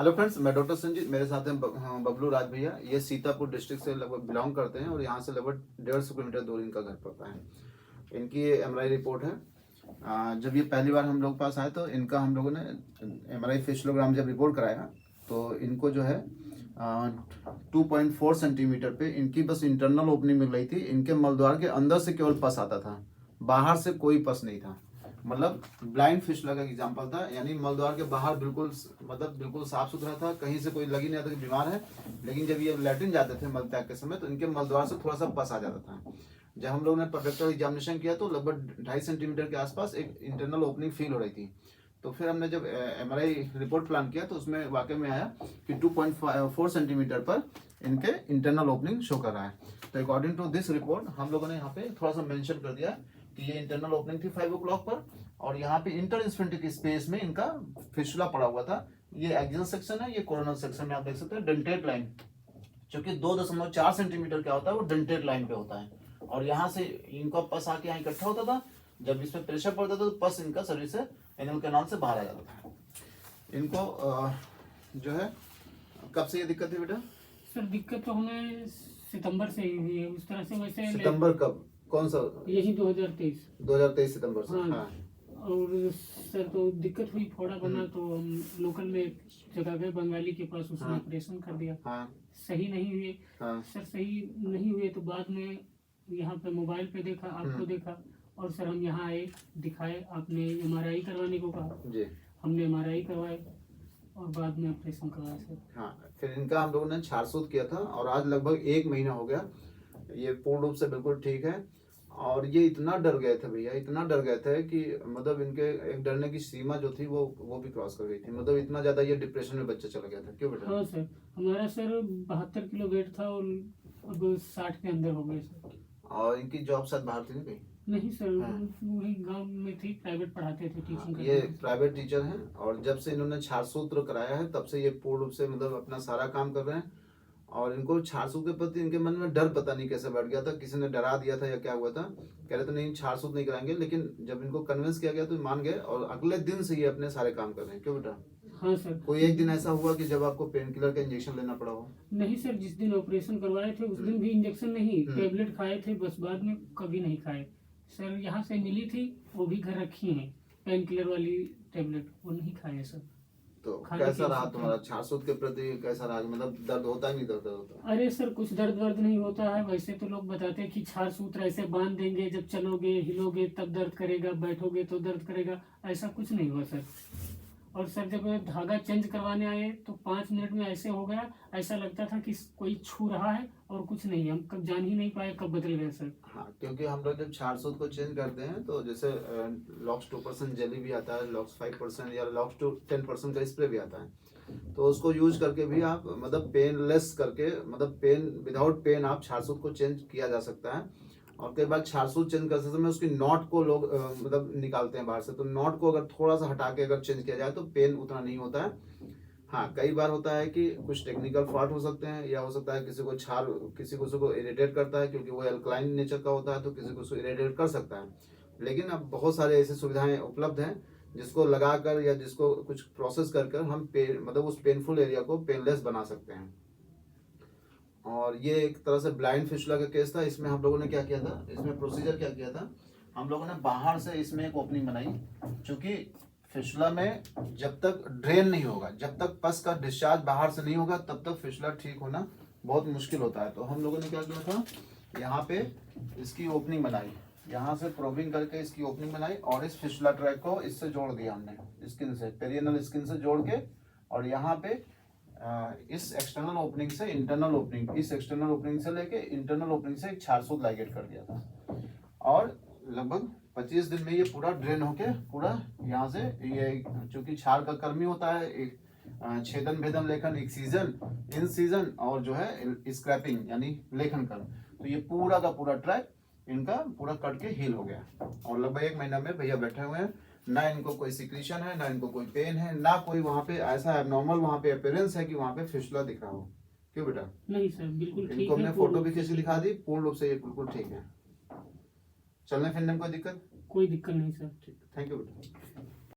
Hello friends, मैं doctor Sanjeet, मेरे साथ हैं बबलू राज भैया। ये सीतापुर डिस्ट्रिक्ट से लगभग बिलोंग करते हैं और यहाँ से लगभग 150 किलोमीटर दूर इनका घर पड़ता है। इनकी ये एमआरआई रिपोर्ट है। जब ये पहली बार हम लोग पास आए तो इनका हम लोगों ने एमआरआई फिशलोग्राम जब रिपोर्ट कराया तो इनको जो है 2.4 सेंटीमीटर पे इनकी बस इंटरनल ओपनिंग मिल रही थी। इनके मलद्वार के अंदर से केवल पस आता था, बाहर से कोई पस नहीं था। मतलब ब्लाइंड फिशला का एग्जांपल था, यानी मलद्वार के बाहर बिल्कुल मतलब बिल्कुल साफ सुथरा था, कहीं से कोई लगी नहीं आता कि बीमार है। लेकिन जब ये लैट्रिन जाते थे मल त्याग के समय तो इनके मलद्वार से थोड़ा सा पस आ जाता था। जब हम लोगों ने प्रोडक्टर एग्जामिनेशन किया तो लगभग 2.5 सेंटीमीटर के आसपास एक इंटरनल ओपनिंग फील हो रही थी। तो फिर हमने जब एमआरआई रिपोर्ट प्लान किया तो उसमें वाकई में आया कि 2.4 सेंटीमीटर पर इनके इंटरनल ओपनिंग शो कर रहा है। तो अकॉर्डिंग टू दिस रिपोर्ट हम लोगों ने यहाँ पे थोड़ा सा मेंशन कर दिया कि ये इंटरनल ओपनिंग थी 5 o'clock पर, और यहाँ पे इंटर स्फिंक्टर स्पेस में इनका फिशुला पड़ा हुआ था। ये एक्सियल सेक्शन है, ये कोरोनल सेक्शन में आप देख सकते हैं डेंटेट लाइन, क्योंकि 2.4 सेंटीमीटर क्या होता है वो डेंटेट लाइन पे होता है। और यहाँ से इनका पस आके यहाँ इकट्ठा होता था, जब इसमें प्रेशर पड़ता था तो पस इनका शरीर से एनल कैनाल से बाहर आ जाता था। इनको जो है कब से ये दिक्कत है बेटा? सर दिक्कत तो हमें सितंबर से ही हुई है उस तरह से। वैसे सितंबर कब, कौन सा? यही 2023 सितंबर से। हाँ। हाँ। और सर तो दिक्कत हुई, फोड़ा बना तो हम लोकल में एक जगह गए बंगाली के पास, उसने ऑपरेशन कर दिया। हाँ। सही नहीं हुए। हाँ। सर सही नहीं हुए तो बाद में यहाँ पे मोबाइल पे देखा, आपको देखा और सर हम यहाँ आए, दिखाए, आपने एमआरआई करवाने को कहा जी। हमने एमआरआई करवाए और बाद में ऑपरेशन करवाया सर। हाँ, फिर इनका हम लोगों ने छारसूत किया था और आज लगभग 1 महीना हो गया। ये पूर्ण रूप से बिल्कुल ठीक है। और ये इतना डर गए थे भैया, इतना डर गए थे कि मतलब इनके एक डरने की सीमा जो थी वो भी क्रॉस कर गई थी। मतलब इतना ज्यादा ये डिप्रेशन में बच्चा चला गया था। क्यों बेटा? हाँ सर, हमारा सर 72 किलो वेट था और अब 60 के अंदर हो गए सर। और इनकी जॉब शायद बाहर थी ना कहीं? नहीं सर, वही गांव में थी, प्राइवेट पढ़ाते थे, टीचिंग करते ये थे। प्राइवेट टीचर हैं और जब से इन्होंने छारसूत्र कराया है तब से ये पूर्ण रूप से मतलब अपना सारा काम कर रहे हैं। और इनको छारसूत के प्रति इनके मन में डर पता नहीं कैसे बैठ गया था, किसी ने डरा दिया था या क्या हुआ था। कह रहे थे नहीं छारसूत नहीं कराएंगे, लेकिन जब इनको कन्विंस किया गया तो मान गए और अगले दिन से ये अपने सारे काम कर रहे हैं। क्यों बेटा? हाँ सर। कोई एक दिन ऐसा हुआ कि जब आपको पेन किलर का इंजेक्शन लेना पड़ा हो? नहीं सर, जिस दिन ऑपरेशन करवाए थे उस दिन भी इंजेक्शन नहीं, टेबलेट खाए थे बस, बाद में कभी नहीं खाए सर। यहाँ से मिली थी वो भी घर रखी है, पेन किलर वाली टेबलेट, वो नहीं खाए सर। तो कैसा रहा तुम्हारा छारसूत के प्रति? कैसा रहा? मतलब दर्द होता है नहीं दर्द होता? अरे सर कुछ दर्द नहीं होता है। वैसे तो लोग बताते हैं कि छार सूत्र ऐसे बांध देंगे, जब चलोगे हिलोगे तब दर्द करेगा, बैठोगे तो दर्द करेगा, ऐसा कुछ नहीं हुआ सर। और सर जब धागा चेंज करवाने आए तो 5 मिनट में ऐसे हो गया, ऐसा लगता था कि कोई छू रहा है और कुछ नहीं, हम कब जान ही नहीं पाए कब बदल गए सर। हाँ, क्योंकि हम लोग जब छारसूत को चेंज करते हैं तो जैसे लॉक्स 2% जेली भी आता है, लॉक्स 5% या लॉक्स 10% का स्प्रे भी आता है। तो उसको यूज करके भी आप मतलब पेनलेस करके, मतलब पेन विदाउट पेन आप छारसूत को चेंज किया जा सकता है। और कई बार छारसूत चेंज करते समय उसकी नॉट को लोग मतलब निकालते हैं बाहर से, तो नॉट को अगर थोड़ा सा हटा के अगर चेंज किया जाए तो पेन उतना नहीं होता है। हाँ, कई बार होता है कि कुछ टेक्निकल फॉल्ट हो सकते हैं, या हो सकता है किसी को इरिटेट करता है क्योंकि वो एल्कलाइन नेचर का होता है, तो किसी को इरिटेट कर सकता है। लेकिन अब बहुत सारे ऐसी सुविधाएं उपलब्ध हैं जिसको लगाकर या जिसको कुछ प्रोसेस कर हम मतलब उस पेनफुल एरिया को पेनलेस बना सकते हैं। और ये एक तरह से ब्लाइंड फिशुला का केस था। इसमें हम लोगों ने क्या किया था, इसमें प्रोसीजर क्या किया था, हम लोगों ने बाहर से इसमें एक ओपनिंग बनाई, क्योंकि फिशुला में जब तक ड्रेन नहीं होगा, जब तक पस का डिस्चार्ज बाहर से नहीं होगा, तब तक फिशुला ठीक होना बहुत मुश्किल होता है। तो हम लोगों ने क्या किया था, यहाँ पे इसकी ओपनिंग बनाई, यहाँ से प्रोबिंग करके इसकी ओपनिंग बनाई और इस फिशुला ट्रैक को इससे जोड़ दिया हमने, स्किन से, पेरियनल स्किन से जोड़ के, और यहाँ पे इस एक्सटर्नल ओपनिंग से इंटरनल ओपनिंग, इस एक्सटर्नल ओपनिंग से लेके इंटरनल ओपनिंग से एक छारसूत लाइगेट कर दिया था। और लगभग 25 दिन में ये पूरा ड्रेन होके पूरा यहाँ से, ये चूंकि छार का कर्मी होता है, एक छेदन भेदन लेखन, एक सीजन, इन सीजन, और जो है स्क्रैपिंग यानी लेखन कर्म, तो ये पूरा का पूरा ट्रैक इनका पूरा कट के हील हो गया। और लगभग 1 महीना में भैया बैठे हुए हैं, ना इनको कोई सिक्रीशन है, ना इनको कोई पेन है, ना कोई वहाँ पे ऐसा एबनॉर्मल वहाँ पे अपीयरेंस है कि वहाँ पे फिशुला दिख रहा हो। क्यों बेटा? नहीं सर, बिल्कुल ठीक है। इनको हमने फोटो भी खींच दिखा दी, पूर्ण रूप से ये बिल्कुल ठीक है। चलने फिरने में कोई दिक्कत? कोई दिक्कत नहीं सर। ठीक, थैंक यू बेटा।